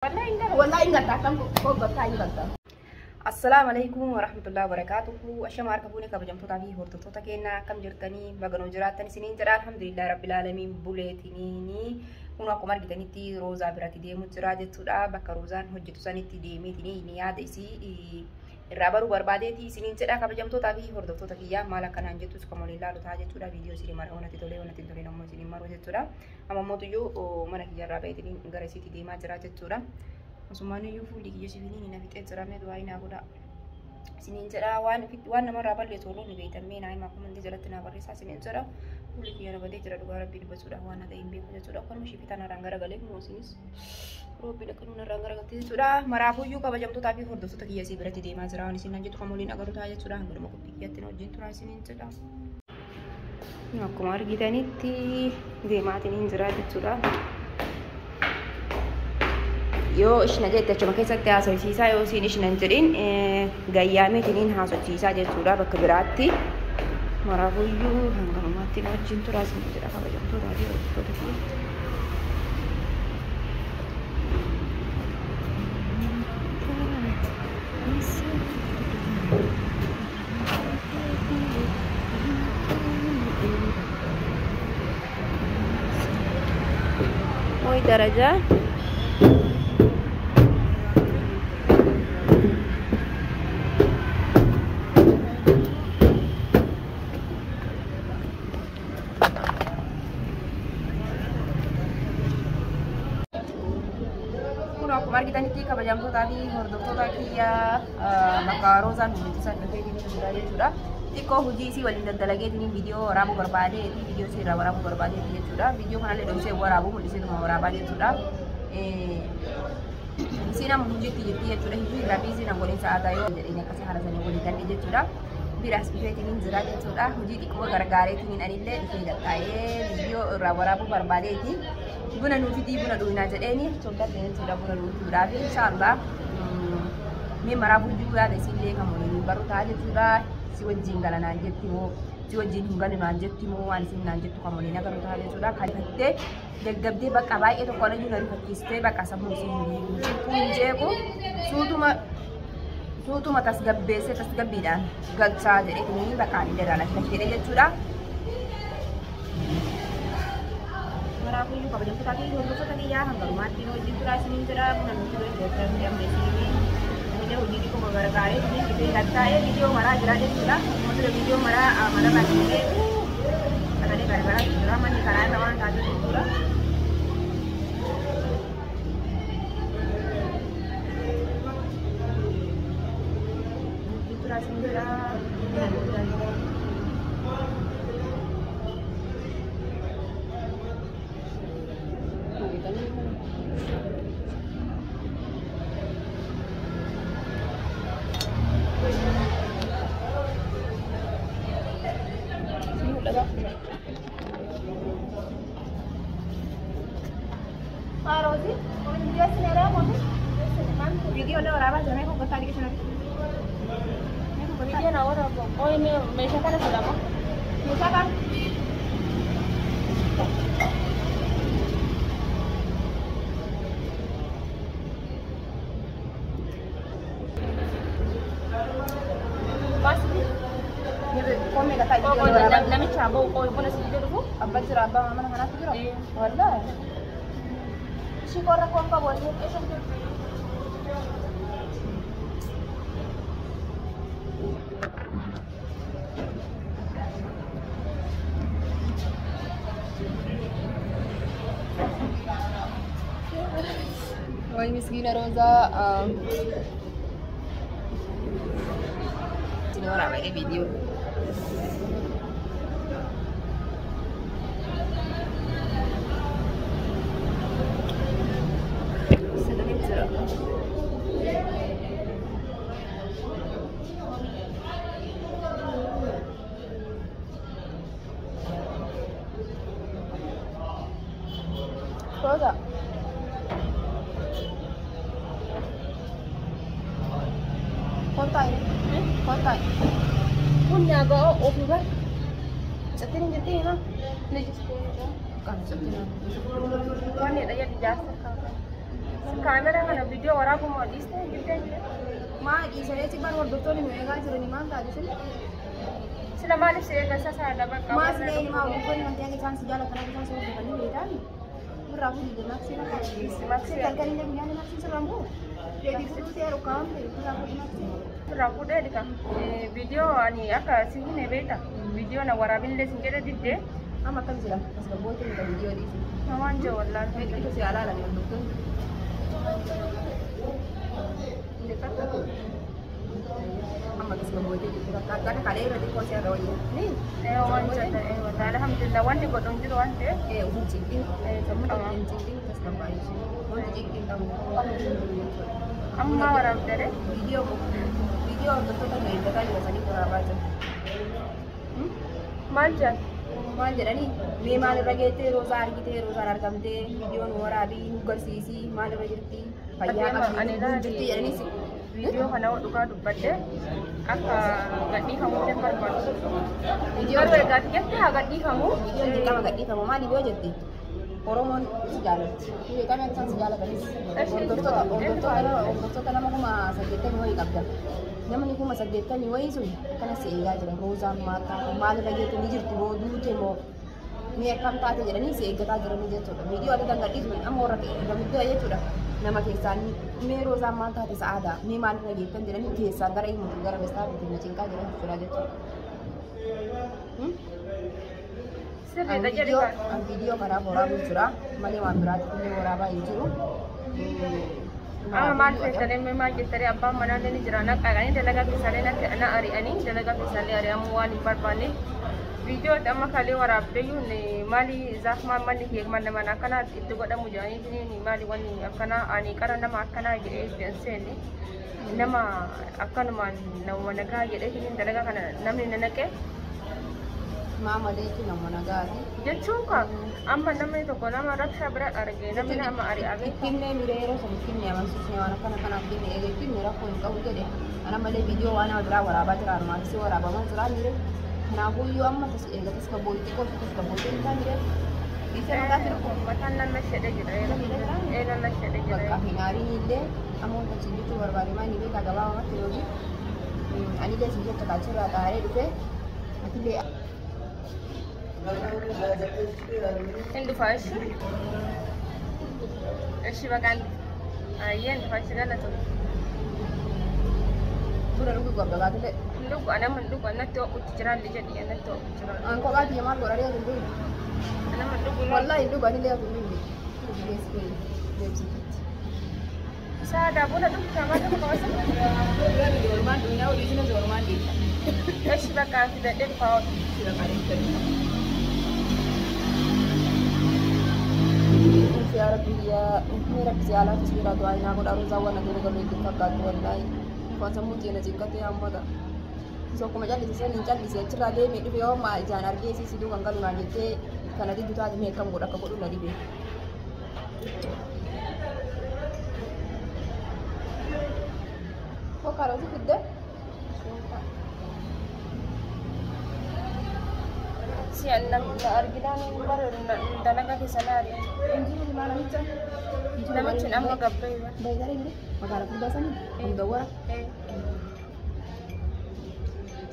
السلام عليكم ورحمة الله وبركاته. أشياء أركبوني كبجمتو تابي هورتو تكينا كم جرتني بغنو جراتني سنين جرا الحمد لله رب العالمين بوليتيني كنا كمار جتني تي روزا براتي دي مجراجة تدا بكروزان هجتو سني تي دي ميتني نيا ديسي الرابرو بربادتي سنين جرا كبجمتو تابي هورتو تكيا مالا كان أنجتو سكمل الله لتاجة تدا فيديو سيري مارا هنا تدولي هنا تدولي نمو سيري مارو تدا أما موتو mana kiyarra baitini garasiti deema jira jechuudha. Osummaan iyyuu fuulli kiyya sibiilini na fixee jirame du'aa ina godha. Siniin jedha waan namarraa balleessu oloon ni beektamee naa himaa komantii jalatti naa barreessaa siniin jedha. Fuulli kiyya na badee jira dhugaa rabbii dubbatuudha waan ta'e hin beeku jechuudha. Akkanuma shifitaan haraan garagalee kunuunsinis roobbiin akkanuma haraan garagalte jechuudha. Maraafuu iyyuu kabajamtootaa fi hordoftoota kiyya isii biratti deemaa jira. Waan isin nan jettu kamoliin agarru ta'a jechuudha. Hanguduma qophii kiyyatti na wajjin turaa siniin jedha. Akkuma argitanitti deemaatiin jira jechuudha. Yoo ishna jette achuma keessatti haasofsiisaa yoo isiin ishnan jedhin gayyaameetiin haasofsiisaa jechuudha bakka biraatti. Maraafuyyuu hanganumaatti na wajjin turaa isin jedha kabajamtootaa fi hordoftoota kiyya. درجة kemarin kita niti kabajamtootaa tadi hordoftoota kiyya bakka roozaan hojjechiisaa dhufee sudah xiqqoo hojii isii waliin daddalageetiin viidiyoo waraabuu barbaadeeti viidiyoo isii irraa waraabuu barbaadeeti jechuudha. Viidiyoo kanallee dhoksee waraabuu mul'iseetuma waraabaa jechuudha. Isiin amma hojiitti jirti jechuudha. Hijuu irraa fi isiin waliin sa'aataa yoo jedhanii akkasii haala sanii waliin galle jechuudha. Biraas dhufeetiin jira jechuudha. Hojii xiqqoo gargaareetiin anillee dhufee gattaa'ee viidiyoo irraa waraabuu barbaadeeti. Buna nuufiti buna dhuunaa jedheeni soddatti jechuudha buna dhuunfuudhaaf inshaallah mee maraabuu hojii yaada isiillee kan waliin barru ta'a jechuudha. Si wajjin galanaan jetti moo si wajjin hin galanaan jetti moo waan isin naan jettu kan waliin agarru ta'a jechuudha. Kalifattee gaggabdee bakka baay'ee tokko ala jiru rifachiistee bakka sammuu isin hin jeequ suutuma tasgabbeessee tasgabbiidhaan galchaa jedhee bakka ani daraala jedhee jechuudha. Maraafuu kabajamtootaa fi hordoftoota kiyyaa hangarumaatti hojii turaa isiniin jira buna nuti hojjetan ammeessinii hojii xiqqoo gargaaree dhufee gattaa'ee viidiyoo maraa jira jechuudha. Wantoota viidiyoo maraa mana baay'ee kanaalee gargaaraa jira manni karaa irra waan taatee jechuudha. Hojii turaa isiniin jira. Rozi, dia senera mungkin video ada orang apa jangan aku tadi ke sana. Video nawar apa? Oh ini misalkan sudah apa? Misalkan. Pasti. Ini komen kata video. Oh, nama cabau. Oh, ibu nasi video dulu. Apa ceraba mama mana video? Wallah. Sikora ko ang pawalin isang Why miskina Roza sinora may video Roza kontai punya go opi ba setin jetin na legis ko kan setin kan ya daya di jasa ka Kamera kana video waraabuma dhiistee jirtee Maa dhiisanii achi baan hordoftoonni nu eegaa jiranii maal taate sun? sila maaliif si eegasa saada bakka Maas illee ilmaa hordoftoonni wanti akka isaan si jaalatan akka isaan si hordofanii beekani. Irraa fuudhii deemaksii fakkaatu. Maksii galgalii illee guyyaan maksii sirraa moo? Deebiftuu ta'e rukkaawwan ta'e irraa fuudhii maksii. irraa fuudhee dhika video ani akka si hime beekta video na waraabinillee sin jedhe diddee Amma akkam jira? As gabbootti ni qabu iyyoo dhiisi. namaan jee wallaan Meeqatu si alaalan hordoftoonni? Amma as gabbootti jirti akka kalee irra xiqqoo si haga wayyaa. Ni? waan jedha wallaan alhamdulillah wanti godhuun jiru waan ta'eef Uffin cinqin. Sammuu kan cinqin tas kan baay'isuu. Wanti cinqin qabu. amma waraabdere Video hordoftoota nu eeggataa jira sanii waraabaa jiru. maal jedha Maal jedhanii mee maalirra geettee roozaa argitee roozaan argamtee viidiyoon waraabii nu garsiisii maalirra jirti fayyaa qabdi jirti jedhanii si. video kana dhugaa dubbadde akka gadhiifamuu hin barbaadu Viidiyoo garuu egaa jette haa gadhiifamuu viidiyoon dirqama gadhiifamu maaliif yoo jette Oromoon si jaalatti. Beekamee akka isaan si jaalatanis hordoftoota nama 80 wayii qabda. Namni 80 wayii sun akkana si eegaa jira. Roozaan maal taate maalirra geette ni jirti moo duute moo ni akkam taate jedhanii si eeggataa jiranii jechuudha. Viidiyoo adda gadhiisu amma warra gamiddoo jechuudha. Nama keessaan mee roozaan maal taate sa'aadaa mee maalirra geettan jedhanii keessaan gara himuutu gara bestaatiin na cinqaa jiran jechuudha. sirriidha jedhe kan Viidiyoo kanaaf waraabuu jira. Malee waan biraatti illee waraabaa hin jiru. amma maal feesalee maal jettanii abbaan manaallee ni jira naqaqanii dalagaa keessaalee na ari'anii dalagaa keessaalee ari'amuu waan hin barbaanne viidiyoo amma kalee waraabdeeyyuun maali zaaf maal manni heegmanne mana akkana itti godhamu jedhanii maali wanni akkana ani qara nama akkanaa jedhee seenne nama akkanumaan nama nagaa jedhee dalagaa kana namni na naqee Maamalee nama nagaati. jechuun ka amma namni tokko nama rakshaa bira argee namni nama ari'ame Ittinnee miree yeroo san ittinnee amansiisnee waan akkana kanaaf jenne eegee ittinnee rakkoo hin qabu jedhe. Ana malee viidiyoo waan biraa waraabaa jira armaatisi waraabamaa jira mire. Kanaafuu iyyuu amma eegatis ka boo'itti qofa ka boo'itti hin taane isa mataa jira. mataan nan na shedhe jira eelan na shedhe Bakka jira hinaariin illee amma wanta isin jechuu barbaade maa inni beekaa gabaabamatti yookiin ani illee isin jecha kaalchirraa xaaree dhufe atillee hin dhufaa ishi ishi baqaan ayyeen dhufaa ishi galatu buna dhuguu qabda baatullee. Lugu anama lugu anatti oqutti jiran jedhi anatti oqutti jiran An kophaati maal godhanii as hin dhugu. anama lugu Wallahi hin dhugu ani illee as hin dhugu. Deebisitti. saada buna dhugu sama dhugu kawasa Gani ormaan dhuunyaa olii sinas ormaan deemta. ishi baqaan fidadhe dhufaa oolu Sila kaalee gadi. Ya Rabbi ya ini Rabbi si ala si la doa ina ko daru zawan na gero gero ikka ka to wallahi ko samu je na jikkate amma da so kuma jalli sai nin jalli sai cira dai me dube yawan ma jan arge si du kan galu na jette kana di duta me kan goda ka godu na dibe ko karo si fidde si annam na arginaan bar dalaga ke salari inji mana hitta namichi amma gabbee bai gare ni magara kun da sani kun da wara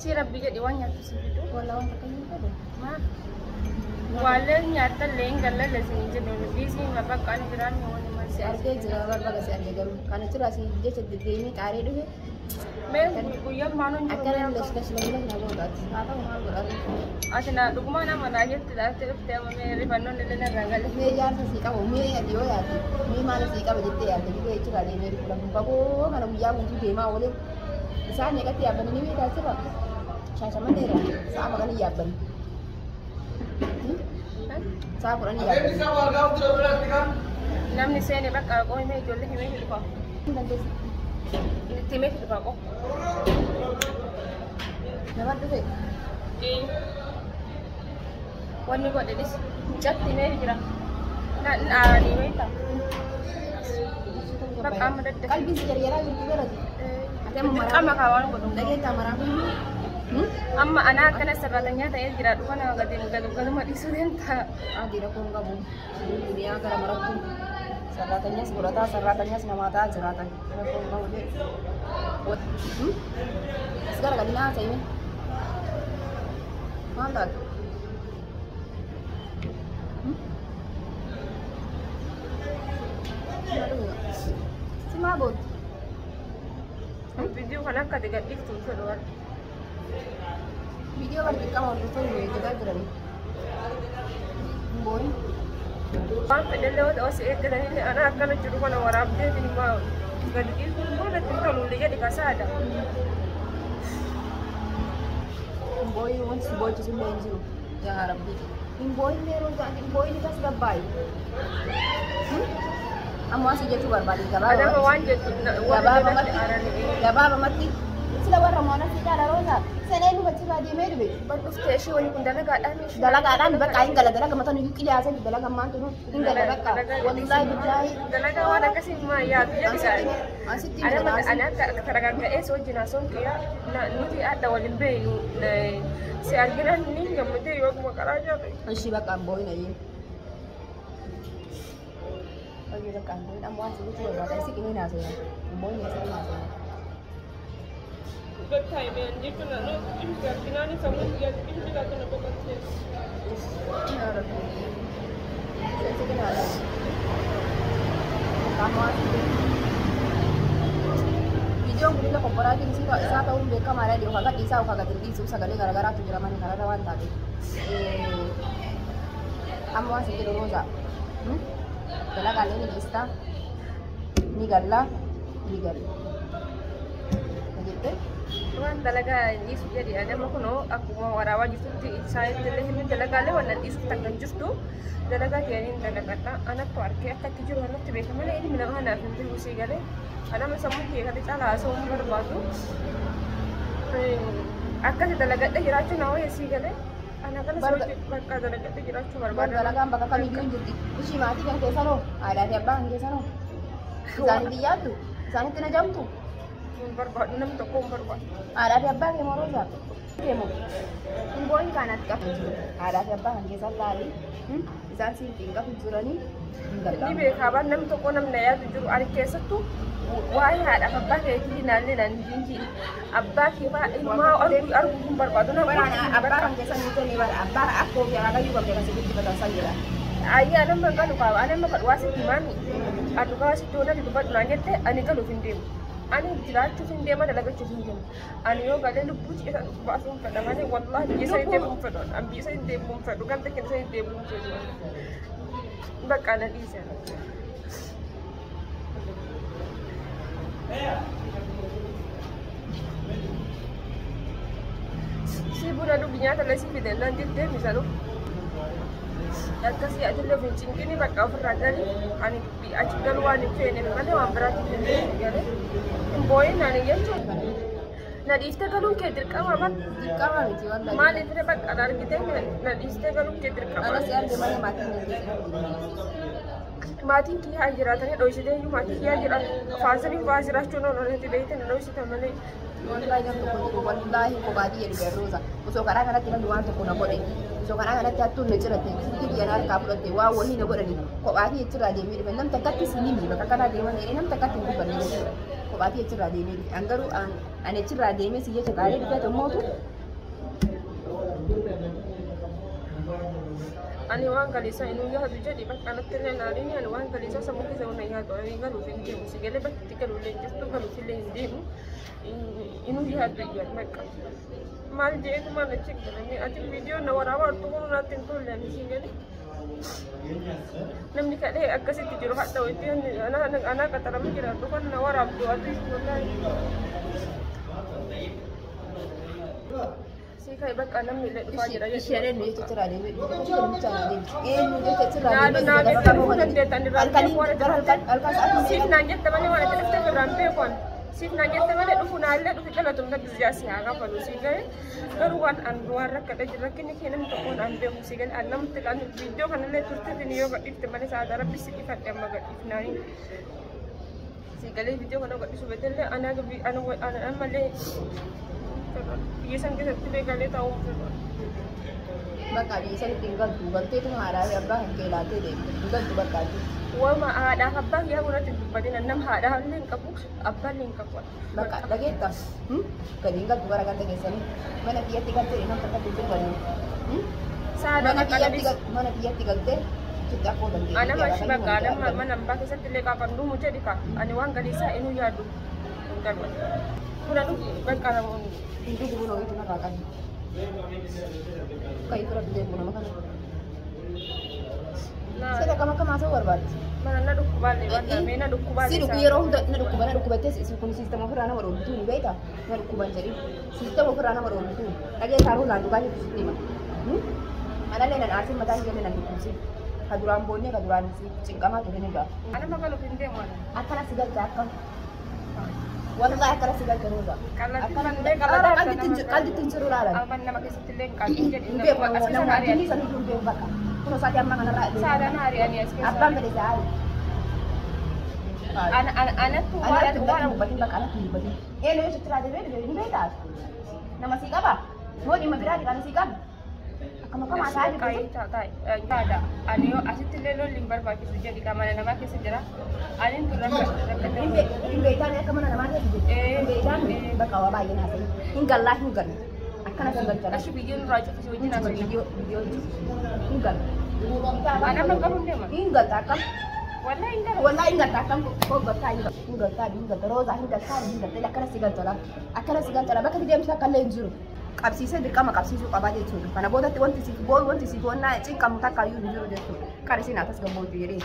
si rabbi jedhi waan nyaattu si fidu wala wanta kan ni da ma waalee nyaattallee hin gallalle si hin jedhu biisii mabaqaan jiraan wani si masi arge jira barbaga si arge garu kana cira si jecha deemi qaare dhufe mee guyyaa maanuun akkana jiru lesh lesh lesh na godhaati haa ta'u maal godhaati ati na dhuguma nama naa jetti dhaate dhufte amma mee rifannoon illee narraa gale mee jaarsa si qabu mee ati yoo yaadde mee maal si qaba jettee yaadde biyya jechuudha deemee dhufu lafu baboo kana guyyaa guutuu deemaa oolee isaan meeqatti yaabbanii ni beekaa jira shaashamanneera sa'a kudhanii yaabbani sa'a kudhanii yaabbani namni seene bakka qoo himee ijoollee himee hidhufa itti himee hidhufa qoo nama dhufe wanni godhedhis mucatti himee jira naanii beekta bakka amma dadda qalbii si jarjaraa jirtu garati dirqama kaa waan godhu dhageettaa maraa amma anaa akkana sararatanyaa ta'ee jira dhufa nama gaduma dhiisuu deemta adii rakkoon qabu duniyaa gara marattu Sarratanyas gurata, sarratanyas namata jiratan. Sekarang kali nasa ini. Mantap. Si mabot. Video kan akka dekat itu keluar. Video kan kita mau tuh kita jadi. Boy. Bang pedal lewat OCS dan ini anak akan juru mana warap dia ini mau. Gak itu boleh tinggal lulinya di kasada. Boy once boy just menju. Ya harap di. Boy meron kan boy ni kas gabay. Amo asih jadi berbalik gabay. Ada mewanjat. Gabay mati. Sila warra mana sih ada rosa. Sana ini baca lagi merbe. Bagus station wani kundala gak ada nih. Dalaga ada nih kain dalaga mata nih kili asa di dalaga mantu nih. Tinggal dalaga. Wallahi billahi. Dalaga wada kasi ma ya tuh bisa. Ada anak karaga eso jinason kia na nuti ada walin be na si argiran nih yang mesti yo makaraja. Shi baka boy na yi. Bagi baka boy amo asih itu ba kasi kini na so. Boy ni sa na so. Good time and you can know if you are finally someone you got to know about this. Video yang kita kompara di sini kalau saya tahu mereka marah dia kagak bisa kagak terbisu segala gara-gara tujuh raman karena rawan tadi. Kamu masih di roza, kalau kalian ini kita, ini galla, begitu. Tuhan talaga isu jadi ada mau kuno aku mau warawa justru saya telehin talaga le wannan isu tangan justru talaga yani talaga ta anak to arke akka tijur anak tibe kamala ini mina hana fin usi gale ana masamu ke kali tala so berbatu akka talaga da hirachu nawo yasi gale ana kan so bakka talaga da hirachu berbatu talaga bakka kami junjudi usi mati kan kesano ada dia bang kesano zani dia tu zani tina jam tu berbuat 6 toko berbuat. Ada apa yang mau rosak? Kemo. Boy kanat ka. Ada apa yang kita kali? Bisa sih tinggal hujurani. Ini be kabar 6 toko 6 na ya hujur ari kesa tu. Wai ada apa kayak gini nanti dan jinji. Abba kita mau argu berbuat na apa yang kita itu ni bar abba aku yang agak juga kita sebut kita saja. Ayah anak makan lupa, anak makan wasit di mana? Aduh kalau situ nanti tempat nanya teh, ani kalau findim. Ani jelas cuci dia mana lagi cuci dia. Ani yo kalian lupa sih kan pasung kadang-kadang wallahi dia saya dia belum fedon, ambil saya dia belum fedon kan tekin saya dia belum fedon. Bakalan isa. Si budak tu binya terlebih si fidel nanti dia misalnya. Kasi aja lo vincin kini bakal ferragani ani bi acigal wani fene mana wa berarti fene gale boy nani yeto na diste galu ke dirkama ban dirkama biji wallahi mali fere bak adar kita na diste galu ke dirkama ana siar de mana mati ki hajira tane do isi de mati ki hajira fazira chuno no ne de tane do isi tamane wallahi kan to wallahi ko badi ya de roza so kara kara tiran duwan to kuna bode so kana kana ta tunne cira te kidi yana ka fulo te wawo ni ne godani ko bati cira de mi nan ta katti sinimi baka kana de wani nan ta katti ku banne ko bati cira de mi an garu an ane cira de mi siye ta kare da ta moto ani wan kalisa inu ya hadu jadi bak anak tene nari ni ani wan kalisa samu ki zauna ya to ai galu fin ke musigele bak tikalu le justu galu fille ndimu inu ya hadu ya makka mal je itu mana cek ni ati video na warawa tu kono na tin tol ni singale nam ni kale akasi tijuru hatta itu anak kata ram kira tu kan na warab tu ati wallahi si kai bak anam ni le fajira ya shere ni to tira de ko mutana de nu de tira de na de ta ko de tan de alkan sif na jet tamane wala te te rampe kon sif na jet tamane du funa le du kala tum da bizya si aga pa du sigai garuan an ruar rakada jirakini kenam to kon an be musigal anam te kan video kan le turte ni yo ga ifte mane sa dara bisi ifat dem ga ifnani sigale video kan ga isu betelle ana ga ana male yesan ke tibe gale tahu Bakka di isa tinggal tu, galtee tu ada abah yang kelate deh. Tinggal tu bakka tu. Wama ada abah ya udah tiba-tiba nanam ada link kapu abah link kapu. Bakka lagi tas. Ketinggal tu barang tadi sini. Mana dia tinggal tu, nam tempat tu baru. Sada mana dia tinggal tu. Kita aku dan dia. Ana masih bakka ana mana bakka sa tile ka pandu mu jadi ka. Ani wang galisa inu yadu. Kan. Udah tu bakka na mo. Itu gubernur itu nak akan. Kayak itu lagi dia guna makan. Saya dah kamu masuk warbat. Mana nak duk balik, mana mana duk balik. Si duk yero untuk nak duk balik, duk balik. Si kuni sistem apa rana baru tu ni baik tak? Nak duk balik jadi sistem apa rana baru tu. Lagi taruh lah dukanya tu sistem. Ada lena nasi mata dia lena duk si. Kaduran bonnya kaduran si cingkama tu ni dah. Ana makan lu pinde mana? Akan segar jakam. Wallahi akan segar keruda. Kalau ditunjuk lah. Alman nama kisah tileng kali jadi. Imbe nama hari ini satu jumbe bakal. Kuno saat yang mangan rak. Sada hari ini asyik. Abang beri sehari. Anak tu orang batin bakal anak tu batin. Lu setelah dia ini beda. Nama sikap apa? Mau di mana di kana sikap? Kamu masa aja kai tak ada. Anio asyik tilelo limbar baki suja di kamar nama kisah jera. Anin tu Imbe tanya kamu nama dia tu. Imbe tanya bakal apa yang hasil. Hinggal lah hinggal. Akan segar cara. Asyik video raja suji nak video hinggal. Anak makan dia mah. Hinggal takam. Wallahi enggak takam kok bertanya hinggal tadi hinggal terus hinggal tadi hinggal tadi akan segar cara bakal dia mesti akan lenjur. Kapsi saya kama kapsi su kabaje tu. Karena boda tu wanti si na cing kamu tak kayu juru dia tu. Kare sini atas gambar diri.